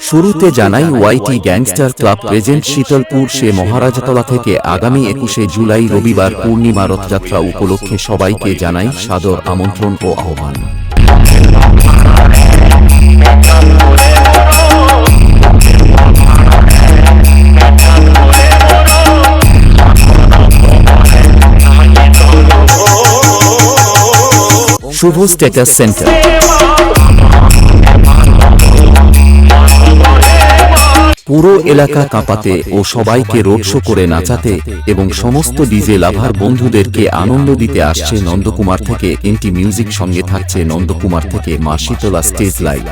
শুরুতে জানাই ওয়াইটি gangster club present Shitalpur সে মহারাজাতলা থেকে আগামী 21শে জুলাই রবিবার পূর্ণিমা রথযাত্রা উপলক্ষে সবাইকে জানাই সাদর আমন্ত্রণ ও আহ্বান। শুভ স্ট্যাটাস সেন্টার পুরো এলাকা কাঁপাতে ও সবাইকে রোড শো করে নাচাতে এবং সমস্ত ডিজে লাভার বন্ধুদেরকে আনন্দ দিতে আসছে নন্দকুমার থেকে এনটি মিউজিক। সঙ্গে থাকছে নন্দকুমার থেকে মা শীতলা স্টেজ লাইভ।